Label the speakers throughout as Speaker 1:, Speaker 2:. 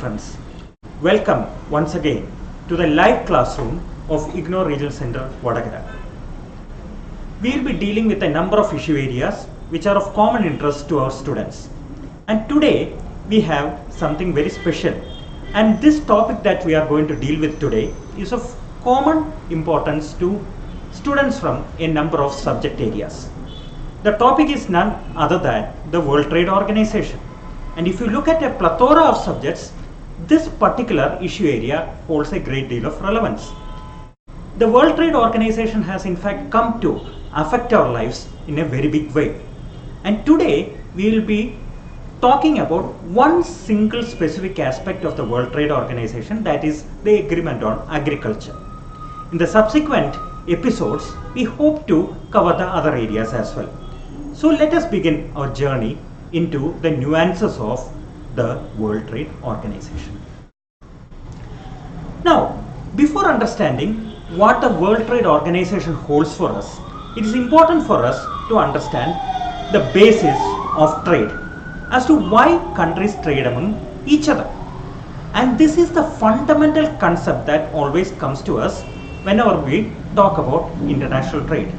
Speaker 1: friends. Welcome once again to the live classroom of IGNOR Regional Center, Vadagara. We will be dealing with a number of issue areas which are of common interest to our students. And today we have something very special. And this topic that we are going to deal with today is of common importance to students from a number of subject areas. The topic is none other than the World Trade Organization. And if you look at a plethora of subjects, this particular issue area holds a great deal of relevance. The World Trade Organization has in fact come to affect our lives in a very big way. And today we will be talking about one single specific aspect of the World Trade Organization, that is the agreement on agriculture. In the subsequent episodes, we hope to cover the other areas as well. So let us begin our journey into the nuances of the World Trade Organization. Now, before understanding what the World Trade Organization holds for us, it is important for us to understand the basis of trade as to why countries trade among each other. And this is the fundamental concept that always comes to us whenever we talk about international trade.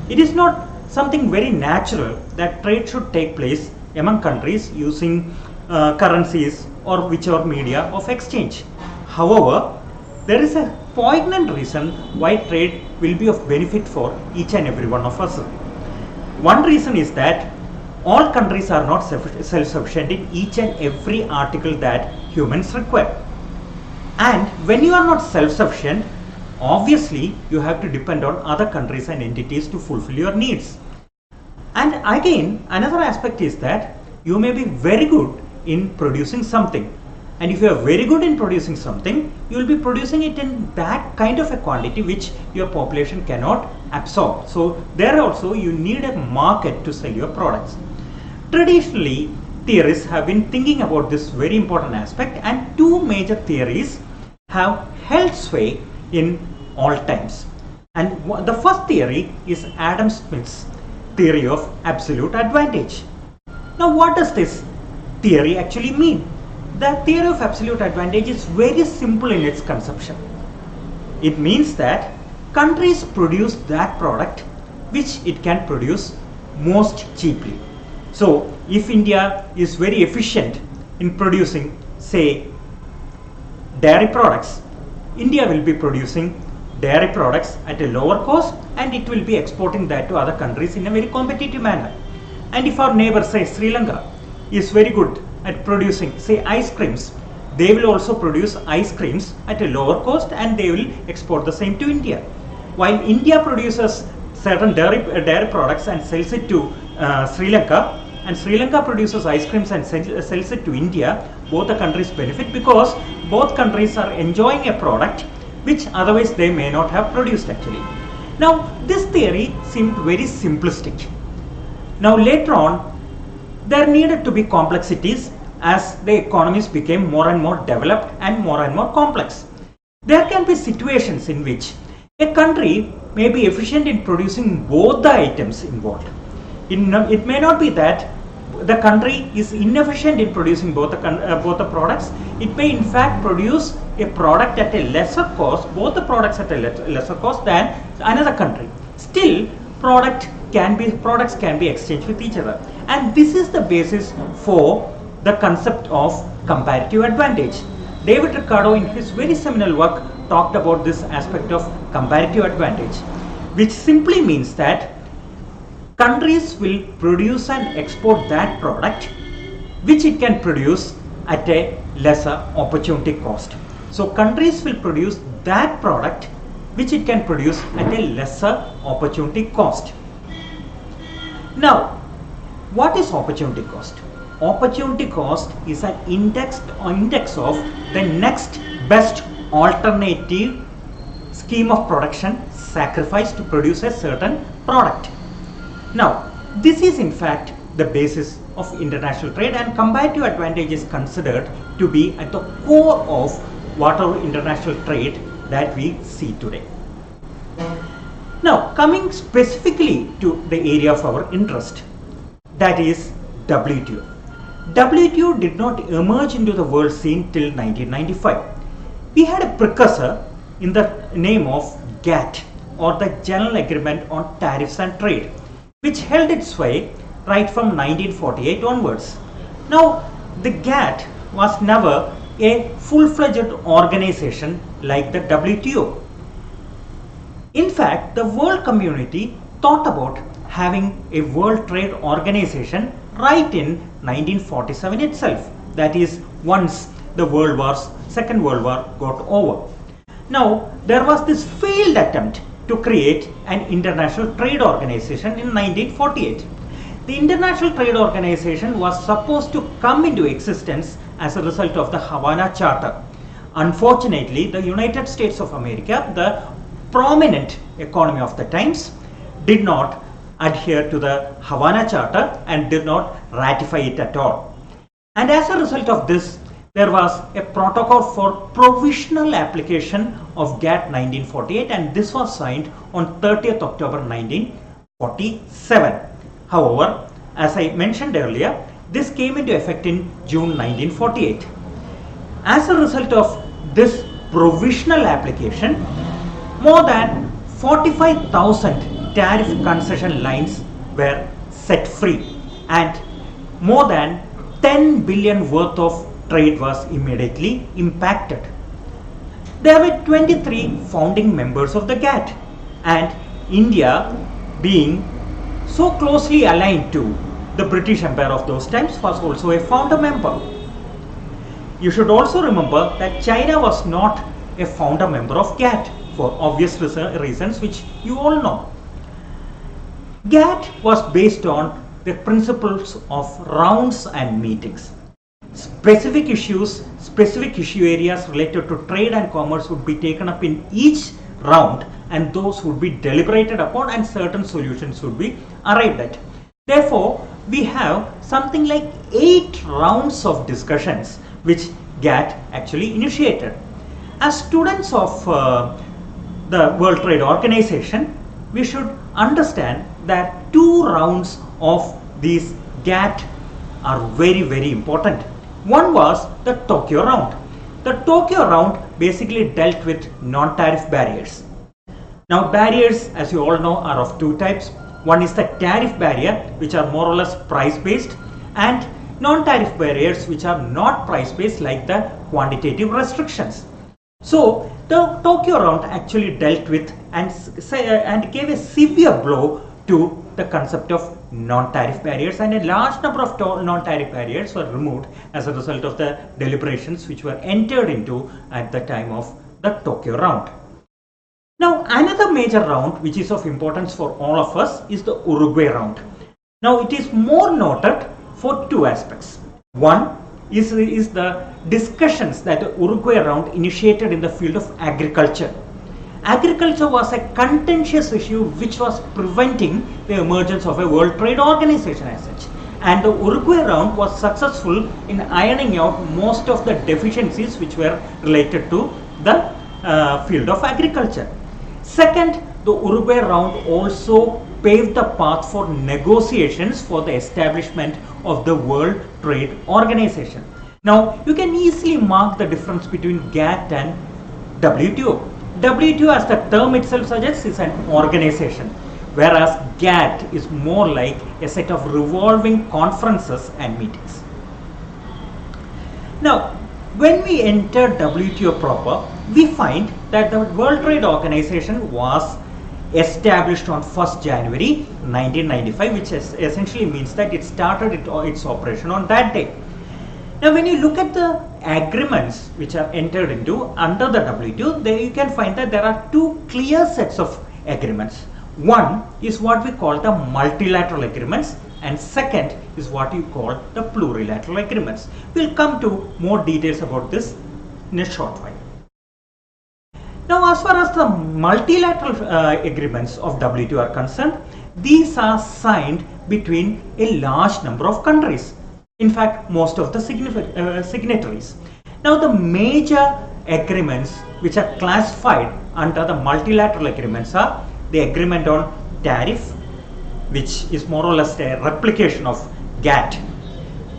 Speaker 1: It is not something very natural that trade should take place among countries using currencies or whichever media of exchange. However, there is a poignant reason why trade will be of benefit for each and every one of us. One reason is that all countries are not self-sufficient in each and every article that humans require. And when you are not self-sufficient, obviously you have to depend on other countries and entities to fulfill your needs. And again, another aspect is that you may be very good in producing something. And if you are very good in producing something, you will be producing it in that kind of a quantity which your population cannot absorb. So there also you need a market to sell your products. Traditionally, theorists have been thinking about this very important aspect, and two major theories have held sway in all times. And the first theory is Adam Smith's theory of absolute advantage. Now, what does this theory actually mean? The theory of absolute advantage is very simple in its conception. It means that countries produce that product which it can produce most cheaply. So, if India is very efficient in producing, say, dairy products, India will be producing dairy products at a lower cost, and it will be exporting that to other countries in a very competitive manner. And if our neighbor, say Sri Lanka, is very good at producing, say, ice creams, they will also produce ice creams at a lower cost and they will export the same to India. While India produces certain dairy products and sells it to Sri Lanka, and Sri Lanka produces ice creams and sells it to India, both the countries benefit because both countries are enjoying a product which otherwise they may not have produced actually. Now, this theory seemed very simplistic. Now, later on, there needed to be complexities as the economies became more and more developed and more complex. There can be situations in which a country may be efficient in producing both the items involved. It may not be that the country is inefficient in producing both the products. It may in fact produce a product at a lesser cost, both the products at a lesser cost than another country. Still, products can be exchanged with each other. And this is the basis for the concept of comparative advantage. David Ricardo, in his very seminal work, talked about this aspect of comparative advantage, which simply means that countries will produce and export that product which it can produce at a lesser opportunity cost. So countries will produce that product which it can produce at a lesser opportunity cost. Now, what is opportunity cost? Opportunity cost is an index of the next best alternative scheme of production sacrificed to produce a certain product. Now, this is in fact the basis of international trade, and comparative advantage is considered to be at the core of whatever international trade that we see today. Now, coming specifically to the area of our interest, that is WTO. WTO did not emerge into the world scene till 1995. We had a precursor in the name of GATT, or the General Agreement on Tariffs and Trade, which held its sway right from 1948 onwards. Now, the GATT was never a full-fledged organization like the WTO. In fact, the world community thought about having a World Trade Organization right in 1947 itself. That is, once the Second World War got over. Now, there was this failed attempt to create an international trade organization in 1948. The International Trade Organization was supposed to come into existence as a result of the Havana Charter. Unfortunately, the United States of America, the prominent economy of the times, did not adhere to the Havana Charter and did not ratify it at all. And as a result of this, there was a protocol for provisional application of GATT 1948, and this was signed on 30th October 1947. However, as I mentioned earlier, this came into effect in June 1948. As a result of this provisional application, more than 45,000 tariff concession lines were set free, and more than 10 billion worth of trade was immediately impacted. There were 23 founding members of the GATT, and India, being so closely aligned to the British Empire of those times, was also a founder member. You should also remember that China was not a founder member of GATT for obvious reasons which you all know. GATT was based on the principles of rounds and meetings. Specific issue areas related to trade and commerce would be taken up in each round, and those would be deliberated upon, and certain solutions would be arrived at. Therefore, we have something like 8 rounds of discussions which GATT actually initiated. As students of the World Trade Organization, we should understand that 2 rounds of these GATT are very, very important. One was the Tokyo Round. The Tokyo Round basically dealt with non-tariff barriers. Now, barriers, as you all know, are of 2 types. One is the tariff barrier, which are more or less price-based, and non-tariff barriers, which are not price-based, like the quantitative restrictions. So, the Tokyo Round actually dealt with and gave a severe blow to the concept of non-tariff barriers, and a large number of non-tariff barriers were removed as a result of the deliberations which were entered into at the time of the Tokyo Round. Now, another major round which is of importance for all of us is the Uruguay Round. Now, it is more noted for 2 aspects. One is the discussions that the Uruguay Round initiated in the field of agriculture. Agriculture was a contentious issue which was preventing the emergence of a World Trade Organization as such. And the Uruguay Round was successful in ironing out most of the deficiencies which were related to the field of agriculture. Second, the Uruguay Round also paved the path for negotiations for the establishment of the World Trade Organization. Now, you can easily mark the difference between GATT and WTO. WTO, as the term itself suggests, is an organization, whereas GATT is more like a set of revolving conferences and meetings. Now, when we enter WTO proper, we find that the World Trade Organization was established on 1st January 1995, which essentially means that it started its operation on that day. Now, when you look at the agreements which are entered into under the WTO, there you can find that there are 2 clear sets of agreements. One is what we call the Multilateral Agreements, and second is what you call the Plurilateral Agreements. We'll come to more details about this in a short while. Now, as far as the multilateral agreements of WTO are concerned, these are signed between a large number of countries. In fact, most of the signatories. Now, the major agreements which are classified under the multilateral agreements are the agreement on tariff, which is more or less a replication of GATT.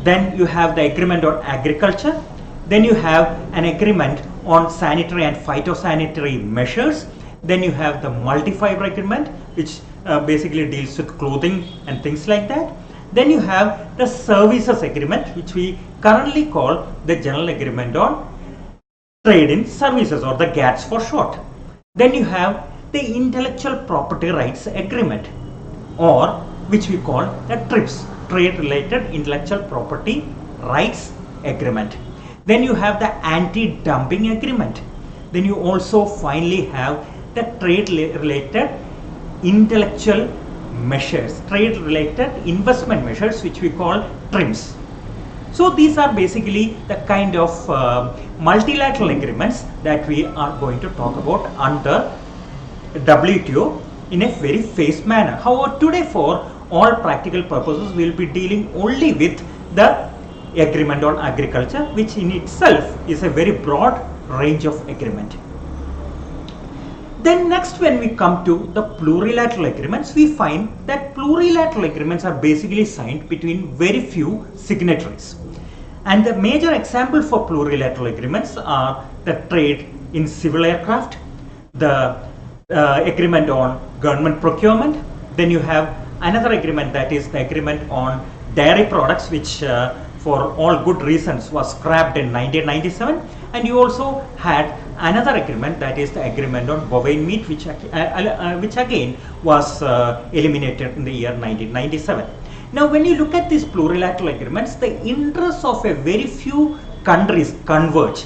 Speaker 1: Then you have the agreement on agriculture. Then you have an agreement on sanitary and phytosanitary measures. Then you have the multi-fiber agreement, which basically deals with clothing and things like that. Then you have the services agreement, which we currently call the General Agreement on Trade in Services, or the GATTs for short. Then you have the Intellectual Property Rights Agreement, or which we call the TRIPS, Trade Related Intellectual Property Rights Agreement. Then you have the Anti-Dumping Agreement. Then you also finally have the Trade Related Intellectual Measures, Trade Related Investment Measures, which we call TRIMS. So these are basically the kind of multilateral agreements that we are going to talk about under WTO in a very phased manner. However, today for all practical purposes, we will be dealing only with the agreement on agriculture, which in itself is a very broad range of agreement. Then next, when we come to the plurilateral agreements, we find that plurilateral agreements are basically signed between very few signatories. And the major example for plurilateral agreements are the trade in civil aircraft, the agreement on government procurement. Then you have another agreement, that is the agreement on dairy products, which for all good reasons was scrapped in 1997. And you also had another agreement, that is the agreement on bovine meat, which again was eliminated in the year 1997. Now, when you look at these plurilateral agreements, the interests of a very few countries converge,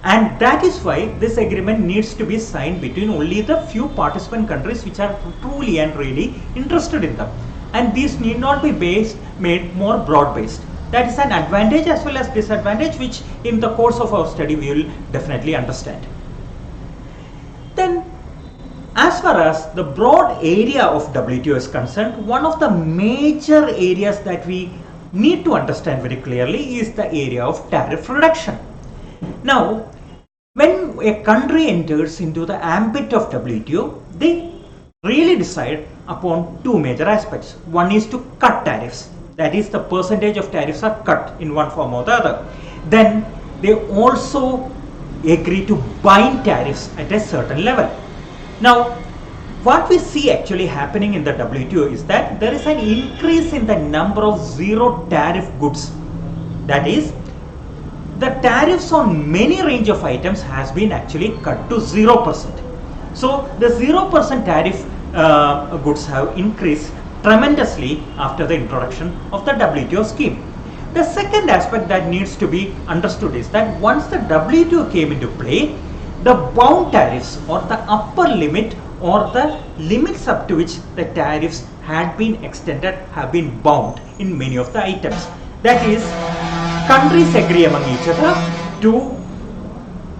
Speaker 1: and that is why this agreement needs to be signed between only the few participant countries which are truly and really interested in them, and these need not be made more broad based. That is an advantage as well as disadvantage, which in the course of our study we will definitely understand. Then, as far as the broad area of WTO is concerned, one of the major areas that we need to understand very clearly is the area of tariff reduction. Now, when a country enters into the ambit of WTO, they really decide upon two major aspects. One is to cut tariffs, that is, the percentage of tariffs are cut in one form or the other. Then they also agree to bind tariffs at a certain level. Now, what we see actually happening in the WTO is that there is an increase in the number of zero tariff goods. That is, the tariffs on many range of items has been actually cut to 0%. So the 0% tariff goods have increased tremendously after the introduction of the WTO scheme. The second aspect that needs to be understood is that once the WTO came into play, the bound tariffs, or the upper limit or the limits up to which the tariffs had been extended, have been bound in many of the items. That is, countries agree among each other to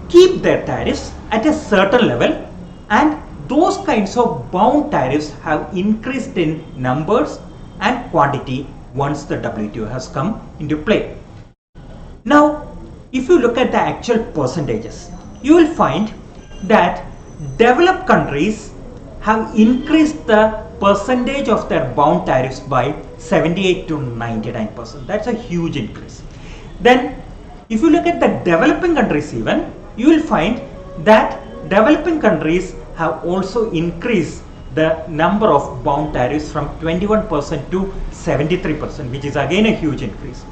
Speaker 1: keep their tariffs at a certain level, and those kinds of bound tariffs have increased in numbers and quantity once the WTO has come into play. Now, if you look at the actual percentages, you will find that developed countries have increased the percentage of their bound tariffs by 78 to 99%. That's a huge increase. Then, if you look at the developing countries even, you will find that developing countries have also increased the number of bound tariffs from 21% to 73%, which is again a huge increase.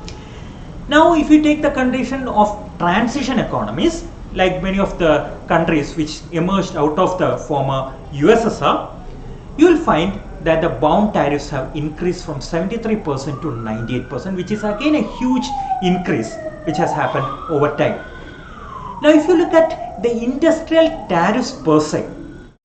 Speaker 1: Now, if you take the condition of transition economies, like many of the countries which emerged out of the former USSR, you will find that the bound tariffs have increased from 73% to 98%, which is again a huge increase which has happened over time. Now, if you look at the industrial tariffs per se,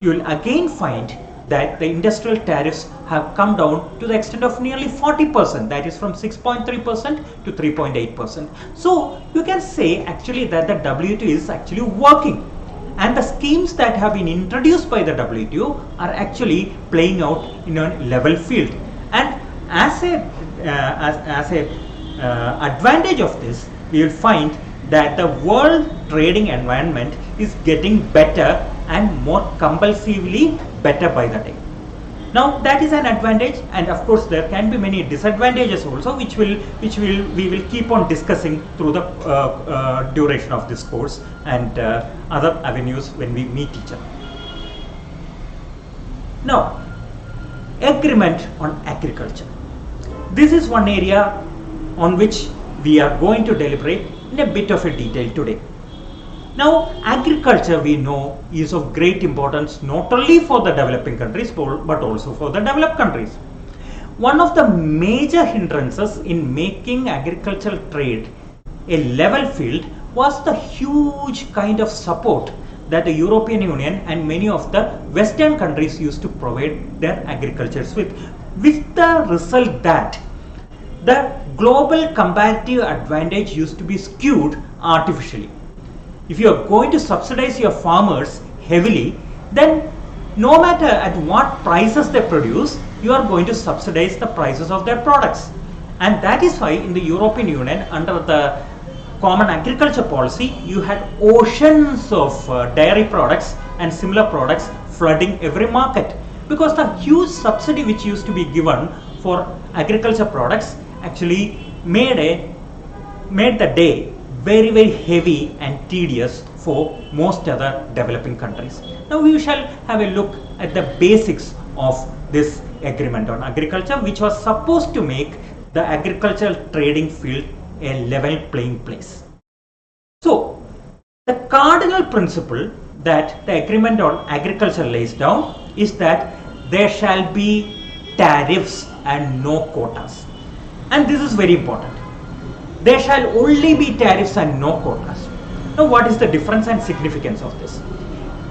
Speaker 1: you will again find that the industrial tariffs have come down to the extent of nearly 40%, that is from 6.3% to 3.8%. So you can say actually that the WTO is actually working, and the schemes that have been introduced by the WTO are actually playing out in a level field. And as a advantage of this, we will find that the world trading environment is getting better and more compulsively better by the day. Now that is an advantage, and of course there can be many disadvantages also, which we will keep on discussing through the duration of this course and other avenues when we meet each other. Now, agreement on agriculture. This is one area on which we are going to deliberate in a bit of a detail today. Now, agriculture, we know, is of great importance not only for the developing countries but also for the developed countries. One of the major hindrances in making agricultural trade a level field was the huge kind of support that the European Union and many of the Western countries used to provide their agricultures with the result that the global comparative advantage used to be skewed artificially. If you are going to subsidize your farmers heavily, then no matter at what prices they produce, you are going to subsidize the prices of their products. And that is why in the European Union, under the Common Agriculture Policy, you had oceans of dairy products and similar products flooding every market, because the huge subsidy which used to be given for agriculture products actually made the day very, very heavy and tedious for most other developing countries. Now we shall have a look at the basics of this agreement on agriculture, which was supposed to make the agricultural trading field a level playing place. So the cardinal principle that the agreement on agriculture lays down is that there shall be tariffs and no quotas. And this is very important. There shall only be tariffs and no quotas. Now what is the difference and significance of this?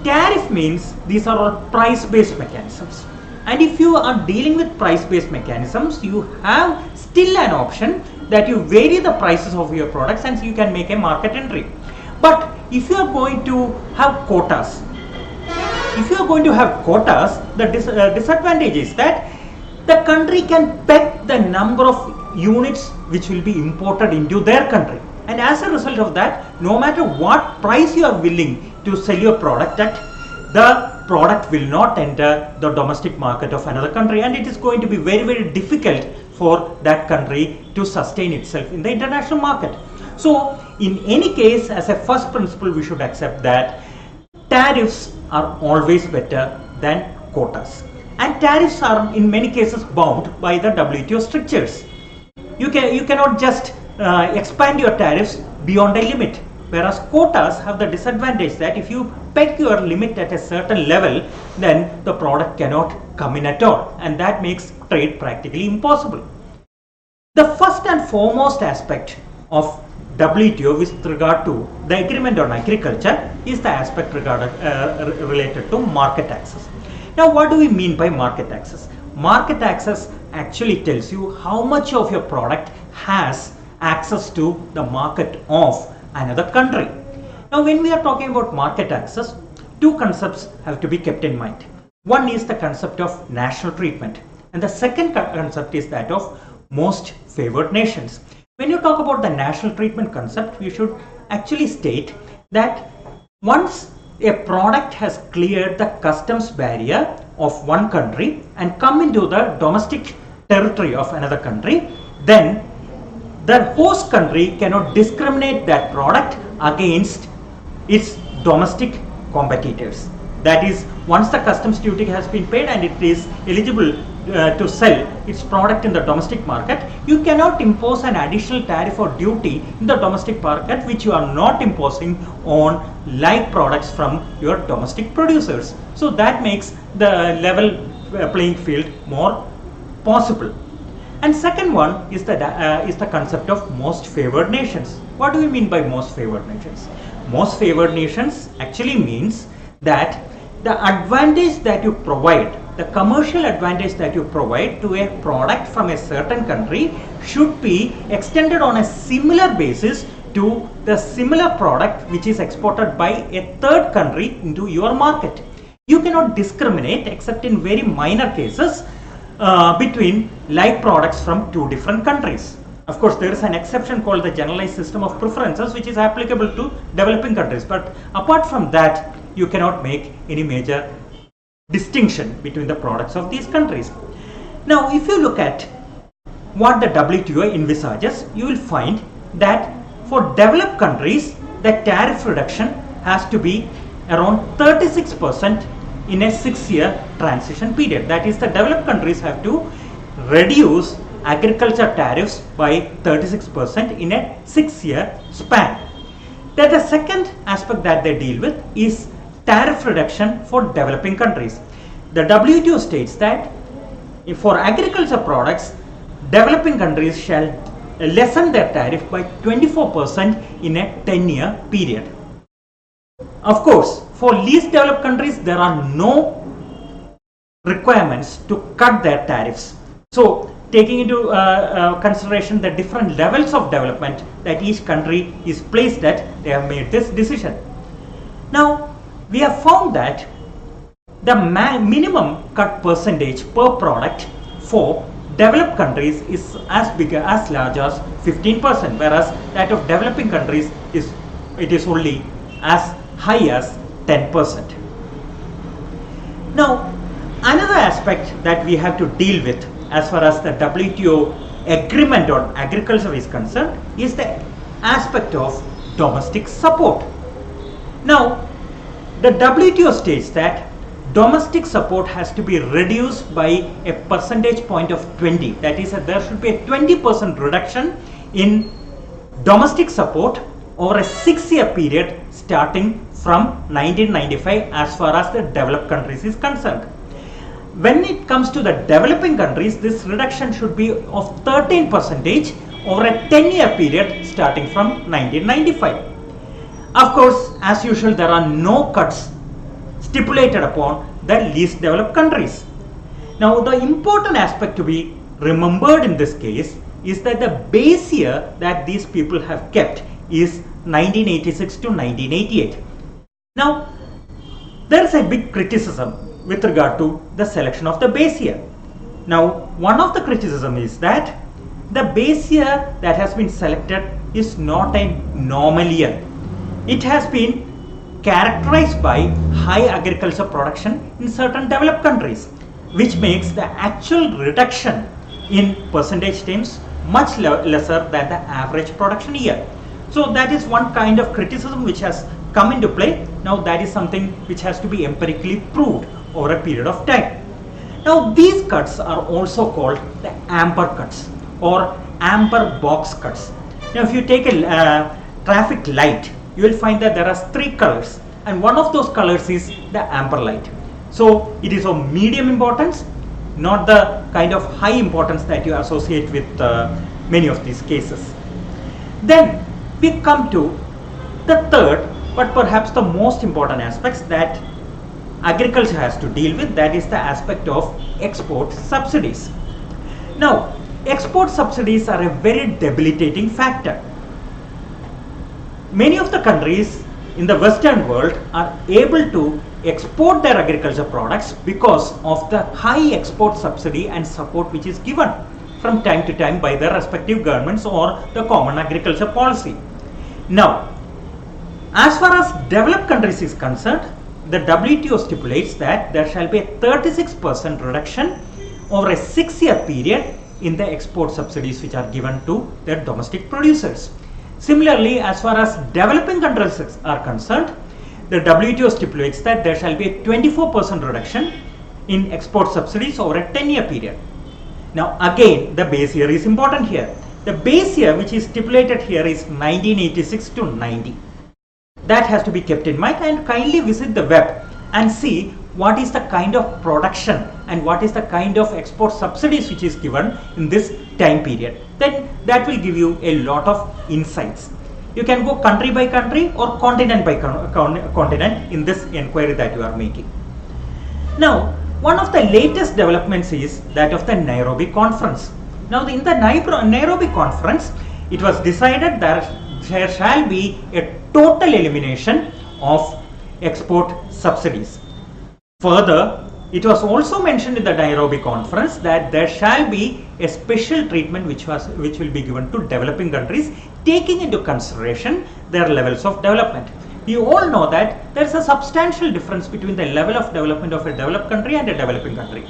Speaker 1: Tariff means these are all price-based mechanisms. And if you are dealing with price-based mechanisms, you have still an option that you vary the prices of your products and you can make a market entry. But if you are going to have quotas, the disadvantage is that the country can peg the number of units which will be imported into their country, and as a result of that, no matter what price you are willing to sell your product at, the product will not enter the domestic market of another country, and it is going to be very, very difficult for that country to sustain itself in the international market. So in any case, as a first principle, we should accept that tariffs are always better than quotas, and tariffs are in many cases bound by the WTO strictures. You cannot just expand your tariffs beyond a limit, whereas quotas have the disadvantage that if you peg your limit at a certain level, then the product cannot come in at all, and that makes trade practically impossible. The first and foremost aspect of WTO with regard to the agreement on agriculture is the aspect related to market access. Now what do we mean by market access? Market access actually tells you how much of your product has access to the market of another country. Now when we are talking about market access, two concepts have to be kept in mind. One is the concept of national treatment, and the second concept is that of most favored nations. When you talk about the national treatment concept, you should actually state that once a product has cleared the customs barrier of one country and come into the domestic territory of another country, then the host country cannot discriminate that product against its domestic competitors. That is, once the customs duty has been paid and it is eligible to sell its product in the domestic market, you cannot impose an additional tariff or duty in the domestic market which you are not imposing on like products from your domestic producers. So that makes the level playing field more possible. And second one is the concept of most favored nations. What do we mean by most favored nations? Most favored nations actually means that the advantage that you provide, the commercial advantage that you provide to a product from a certain country should be extended on a similar basis to the similar product which is exported by a third country into your market. You cannot discriminate except in very minor cases between like products from two different countries. Of course, there is an exception called the generalized system of preferences which is applicable to developing countries, but apart from that, you cannot make any major distinction between the products of these countries. Now, if you look at what the WTO envisages, you will find that for developed countries, the tariff reduction has to be around 36% in a 6-year transition period. That is, the developed countries have to reduce agriculture tariffs by 36% in a 6-year span. Then the second aspect that they deal with is tariff reduction for developing countries. The WTO states that for agriculture products, developing countries shall lessen their tariff by 24% in a 10-year period. Of course, for least developed countries, there are no requirements to cut their tariffs. So, taking into consideration the different levels of development that each country is placed at, they have made this decision. Now, we have found that the minimum cut percentage per product for developed countries is as large as 15%, whereas that of developing countries is only as high as 10%. Now, another aspect that we have to deal with as far as the WTO agreement on agriculture is concerned is the aspect of domestic support. Now, the WTO states that domestic support has to be reduced by a percentage point of 20. That is, there should be a 20% reduction in domestic support over a 6-year period starting from 1995 as far as the developed countries is concerned. When it comes to the developing countries, this reduction should be of 13% over a 10-year period starting from 1995. Of course, as usual, there are no cuts stipulated upon the least developed countries. Now, the important aspect to be remembered in this case is that the base year that these people have kept is 1986 to 1988. Now, there is a big criticism with regard to the selection of the base year. Now, one of the criticism is that the base year that has been selected is not a normal year. It has been characterized by high agriculture production in certain developed countries, which makes the actual reduction in percentage terms much lesser than the average production year. So that is one kind of criticism which has come into play. Now, that is something which has to be empirically proved over a period of time. Now, these cuts are also called the Ampere Cuts or Ampere box cuts. Now, if you take a traffic light, you will find that there are 3 colors, and one of those colors is the Ampere light. So, it is of medium importance, not the kind of high importance that you associate with many of these cases. Then we come to the third, but perhaps the most important aspects that agriculture has to deal with, that is the aspect of export subsidies. Now, export subsidies are a very debilitating factor. Many of the countries in the Western world are able to export their agriculture products because of the high export subsidy and support which is given from time to time by their respective governments or the common agriculture policy. Now, as far as developed countries is concerned, the WTO stipulates that there shall be a 36% reduction over a 6-year period in the export subsidies which are given to their domestic producers. Similarly, as far as developing countries are concerned, the WTO stipulates that there shall be a 24% reduction in export subsidies over a 10-year period. Now, again, the base year is important here. The base year which is stipulated here is 1986 to 90. That has to be kept in mind, and kindly visit the web and see what is the kind of production and what is the kind of export subsidies which is given in this time period. Then that will give you a lot of insights. You can go country by country or continent by continent in this inquiry that you are making. Now, one of the latest developments is that of the Nairobi Conference. Now, in the Nairobi Conference, it was decided that there shall be a total elimination of export subsidies. Further, it was also mentioned in the Nairobi Conference that there shall be a special treatment which will be given to developing countries, taking into consideration their levels of development. We all know that there is a substantial difference between the level of development of a developed country and a developing country.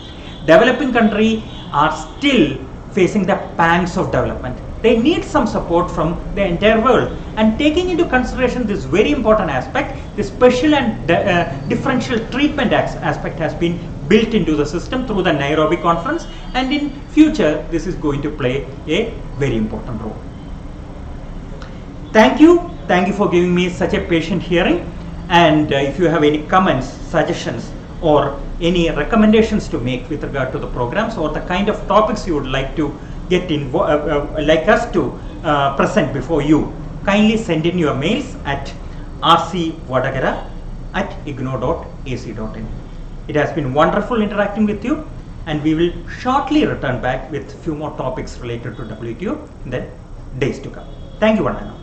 Speaker 1: Developing countries are still facing the pangs of development. They need some support from the entire world, and taking into consideration this very important aspect, the special and differential treatment aspect has been built into the system through the Nairobi Conference, and in future this is going to play a very important role. Thank you for giving me such a patient hearing, and if you have any comments, suggestions or any recommendations to make with regard to the programs or the kind of topics you would like to get like us to present before you, kindly send in your mails at rcvadagara@igno.ac.in. It has been wonderful interacting with you, and we will shortly return back with few more topics related to WTO in the days to come. Thank you, Vandana.